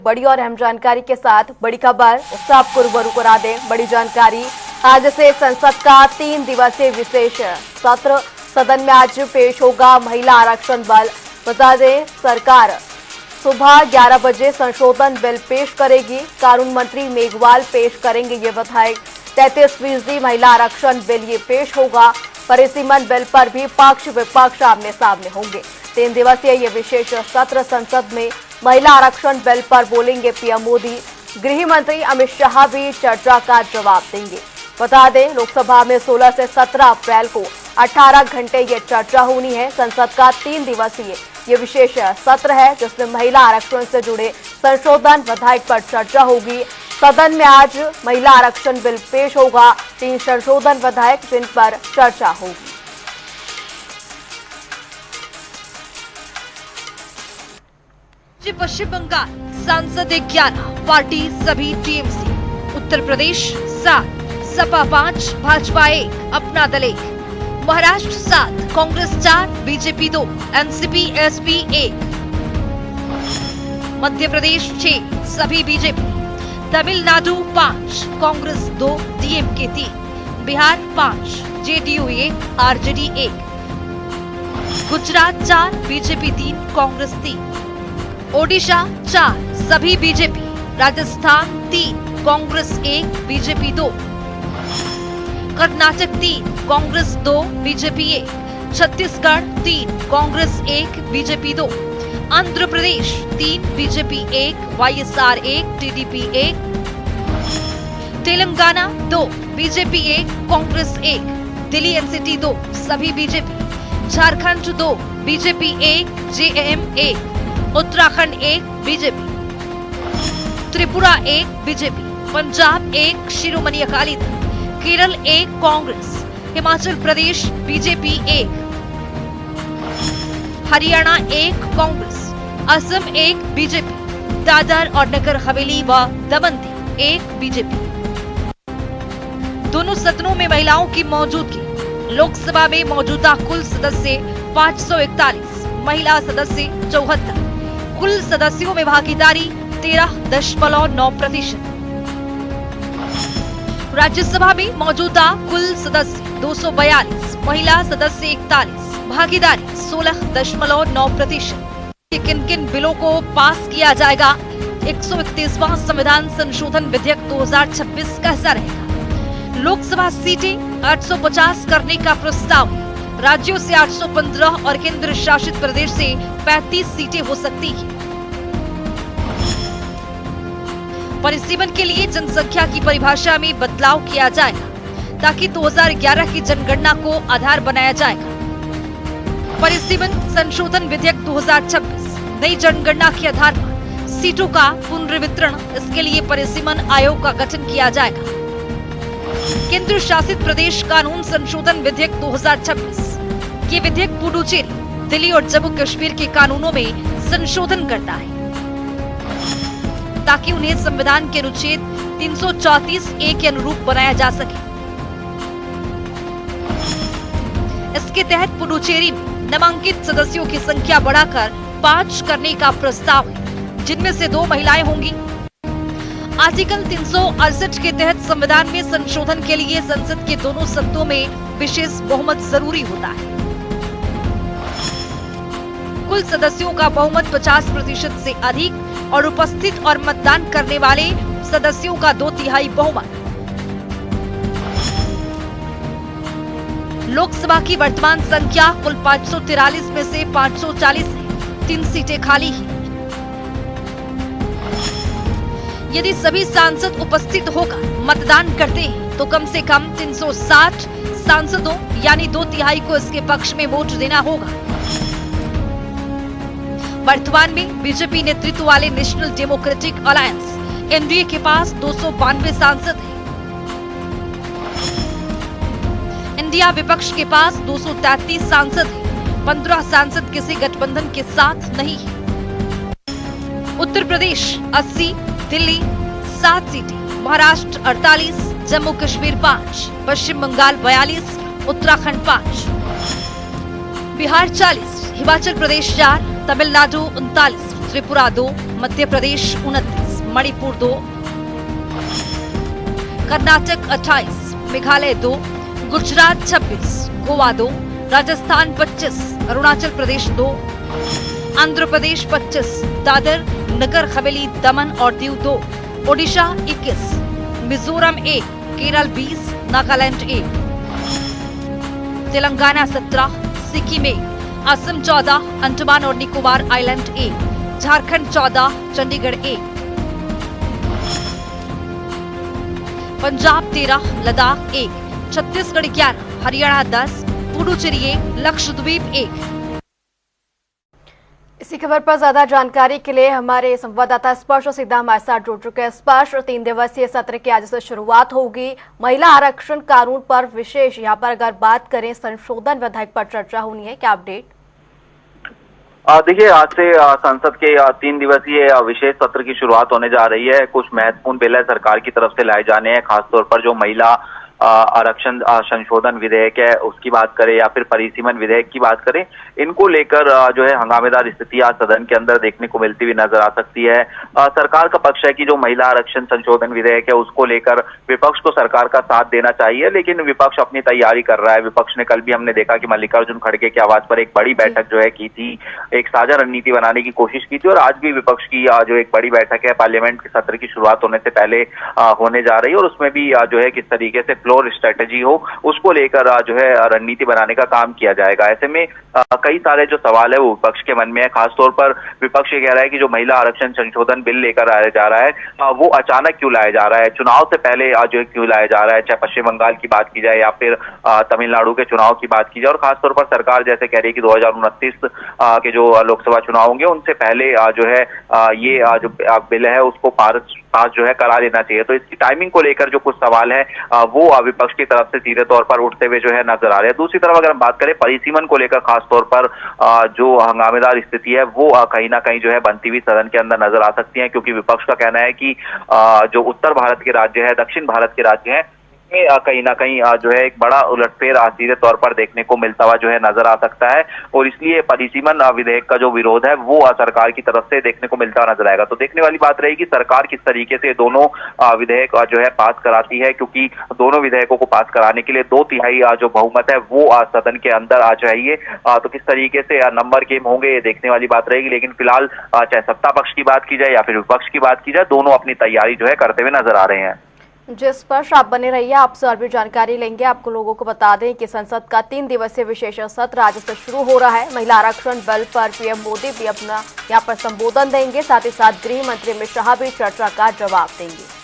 बड़ी और अहम जानकारी के साथ बड़ी खबर उससे आपको रूबरू करा दें। बड़ी जानकारी, आज से संसद का 3 दिवसीय विशेष सत्र सदन में आज पेश होगा महिला आरक्षण बिल। बता दें, सरकार सुबह 11 बजे संशोधन बिल पेश करेगी। कानून मंत्री मेघवाल पेश करेंगे ये विधेयक। 33% महिला आरक्षण बिल ये पेश होगा। परिसीमन बिल पर भी पक्ष विपक्ष आमने सामने होंगे। 3 दिवसीय ये विशेष सत्र संसद में महिला आरक्षण बिल पर बोलेंगे पीएम मोदी। गृह मंत्री अमित शाह भी चर्चा का जवाब देंगे। बता दें, लोकसभा में 16 से 17 अप्रैल को 18 घंटे ये चर्चा होनी है। संसद का 3 दिवसीय ये विशेष सत्र है जिसमें महिला आरक्षण से जुड़े संशोधन विधेयक पर चर्चा होगी। सदन में आज महिला आरक्षण बिल पेश होगा। 3 संशोधन विधेयक जिन पर चर्चा होगी। पश्चिम बंगाल सांसद 11, पार्टी सभी टीएमसी। उत्तर प्रदेश 7, सपा 5, भाजपा 1, अपना दल 1। Maharashtra 7, Congress 4, BJP 2, NCP SP 1। Madhya Pradesh 6, सभी BJP. Tamil Nadu 5, Congress 2, DMK 3। Bihar 5, JDU 1, RJD 1। Gujarat 4, BJP 3, Congress 3। Odisha 4, सभी BJP. Rajasthan 3, Congress 1, BJP 2। Karnataka 3, Congress 2, BJP 1। Chhattisgarh 3, Congress 1, BJP 2। Andhra Pradesh 3, BJP 1, YSR 1, TDP 1। Telangana 2, BJP 1, Congress 1। Delhi NCT 2, सभी BJP. Jharkhand 2, BJP 1, JM 1। Uttarakhand 1, BJP. Tripura 1, BJP. Punjab 1, Shiromani Akali Dal. Kerala 1, Congress. Himachal Pradesh BJP 1। Haryana 1, Congress. Assam 1, BJP. Dadar और नगर हवेली व दमन 1, बीजेपी। दोनों सदनों में महिलाओं की मौजूदगी। लोकसभा में मौजूदा कुल सदस्य 541, महिला सदस्य 74। कुल सदस्यों में भागीदारी 13.9%। राज्यसभा में मौजूदा कुल सदस्य 242, महिला सदस्य 41, भागीदारी 16.9%। किन किन बिलों को पास किया जाएगा? 131वां संविधान संशोधन विधेयक 2026 का हिस्सा रहेगा। लोकसभा सीटें 850 करने का प्रस्ताव। राज्यों से 815 और केंद्र शासित प्रदेश से 35 सीटें हो सकती हैं। परिसीमन के लिए जनसंख्या की परिभाषा में बदलाव किया जाएगा ताकि 2011 की जनगणना को आधार बनाया जाएगा। परिसीमन संशोधन विधेयक 2026 नई जनगणना के आधार पर सीटों का पुनर्वितरण, इसके लिए परिसीमन आयोग का गठन किया जाएगा। केंद्र शासित प्रदेश कानून संशोधन विधेयक 2026 ये विधेयक पुडुचेरी, दिल्ली और जम्मू कश्मीर के कानूनों में संशोधन करता है ताकि उन्हें संविधान के अनुच्छेद 334A के अनुरूप बनाया जा सके। इसके तहत पुडुचेरी में नामांकित सदस्यों की संख्या बढ़ाकर 5 करने का प्रस्ताव है, जिनमें से 2 महिलाएं होंगी। आर्टिकल 368 के तहत संविधान में संशोधन के लिए संसद के दोनों सदनों में विशेष बहुमत जरूरी होता है। कुल सदस्यों का बहुमत 50% से अधिक और उपस्थित और मतदान करने वाले सदस्यों का 2/3 बहुमत। लोकसभा की वर्तमान संख्या कुल 543 में से 540 है, 3 सीटें खाली हैं। यदि सभी सांसद उपस्थित होकर मतदान करते हैं तो कम से कम 360 सांसदों यानी 2/3 को इसके पक्ष में वोट देना होगा। वर्तमान में बीजेपी नेतृत्व वाले नेशनल डेमोक्रेटिक अलायंस एनडीए के पास 292 सांसद हैं। इंडिया विपक्ष के पास 233 सांसद हैं। 15 सांसद किसी गठबंधन के साथ नहीं है। उत्तर प्रदेश 80, दिल्ली 7 सीटें, महाराष्ट्र 48, जम्मू कश्मीर 5, पश्चिम बंगाल 42, उत्तराखंड 5, बिहार 40, हिमाचल प्रदेश 4, तमिलनाडु 39, त्रिपुरा 2, मध्य प्रदेश 29, मणिपुर 2, कर्नाटक 28, मेघालय 2, गुजरात 26, गोवा 2, राजस्थान 25, अरुणाचल प्रदेश 2, आंध्र प्रदेश 25, दादर नगर हवेली दमन और दीव 2, ओडिशा 21, मिजोरम 1, केरल 20, नागालैंड 1, तेलंगाना 17, सिक्किम 1, असम 14, अंडमान और निकोबार आइलैंड 1, झारखंड 14, चंडीगढ़ 1, पंजाब 13, लद्दाख 1, छत्तीसगढ़ 11, हरियाणा 10, पुडुचेरी 1, लक्षद्वीप 1। इसी खबर पर ज्यादा जानकारी के लिए हमारे संवाददाता स्पर्श सीधा हमारे साथ जुड़ चुके हैं। स्पर्श, 3 दिवसीय सत्र की आज से शुरुआत होगी। महिला आरक्षण कानून पर विशेष यहाँ पर अगर बात करें, संशोधन विधेयक पर चर्चा होनी है, क्या अपडेट? देखिए, आज से संसद के 3 दिवसीय विशेष सत्र की शुरुआत होने जा रही है। कुछ महत्वपूर्ण बिल है सरकार की तरफ से लाए जाने हैं, खासतौर पर जो महिला आरक्षण संशोधन विधेयक है उसकी बात करें या फिर परिसीमन विधेयक की बात करें, इनको लेकर जो है हंगामेदार स्थिति आज सदन के अंदर देखने को मिलती हुई नजर आ सकती है। सरकार का पक्ष है कि जो महिला आरक्षण संशोधन विधेयक है उसको लेकर विपक्ष को सरकार का साथ देना चाहिए, लेकिन विपक्ष अपनी तैयारी कर रहा है। विपक्ष ने कल भी हमने देखा कि मल्लिकार्जुन खड़गे की आवाज पर एक बड़ी बैठक जो है की थी, एक साझा रणनीति बनाने की कोशिश की थी, और आज भी विपक्ष की जो एक बड़ी बैठक है पार्लियामेंट के सत्र की शुरुआत होने से पहले होने जा रही है, और उसमें भी जो है किस तरीके से फ्लोर स्ट्रेटेजी हो उसको लेकर जो है रणनीति बनाने का काम किया जाएगा। ऐसे में कई सारे जो सवाल है वो विपक्ष के मन में है। खासतौर पर विपक्ष ये कह रहा है कि जो महिला आरक्षण संशोधन बिल लेकर आया जा रहा है वो अचानक क्यों लाया जा रहा है, चुनाव से पहले जो है क्यों लाया जा रहा है, चाहे पश्चिम बंगाल की बात की जाए या फिर तमिलनाडु के चुनाव की बात की जाए। और खासतौर पर सरकार जैसे कह रही है कि 2029 के जो लोकसभा चुनाव होंगे उनसे पहले जो है ये जो बिल है उसको पास जो है करा देना चाहिए। तो इसकी टाइमिंग को लेकर जो कुछ सवाल है वो विपक्ष की तरफ से सीधे तौर पर उठते हुए जो है नजर आ रहे हैं। दूसरी तरफ अगर हम बात करें परिसीमन को लेकर, खासतौर पर जो हंगामेदार स्थिति है वो कहीं ना कहीं जो है बनती हुई सदन के अंदर नजर आ सकती है, क्योंकि विपक्ष का कहना है कि जो उत्तर भारत के राज्य है, दक्षिण भारत के राज्य है, कहीं ना कहीं जो है एक बड़ा उलटफेर सीधे तौर पर देखने को मिलता हुआ जो है नजर आ सकता है, और इसलिए परिसीमन विधेयक का जो विरोध है वो सरकार की तरफ से देखने को मिलता हुआ नजर आएगा। तो देखने वाली बात रहेगी सरकार किस तरीके से दोनों विधेयक जो है पास कराती है, क्योंकि दोनों विधेयकों को पास कराने के लिए 2/3 जो बहुमत है वो सदन के अंदर आ चाहिए। तो किस तरीके से नंबर गेम होंगे ये देखने वाली बात रहेगी, लेकिन फिलहाल चाहे सत्ता पक्ष की बात की जाए या फिर विपक्ष की बात की जाए, दोनों अपनी तैयारी जो है करते हुए नजर आ रहे हैं। जिस पर आप बने रहिए, आपसे और भी जानकारी लेंगे। आपको लोगों को बता दें कि संसद का 3 दिवसीय विशेष सत्र आज से शुरू हो रहा है। महिला आरक्षण बिल पर पीएम मोदी भी अपना यहाँ पर संबोधन देंगे, साथ ही साथ गृह मंत्री अमित शाह भी चर्चा का जवाब देंगे।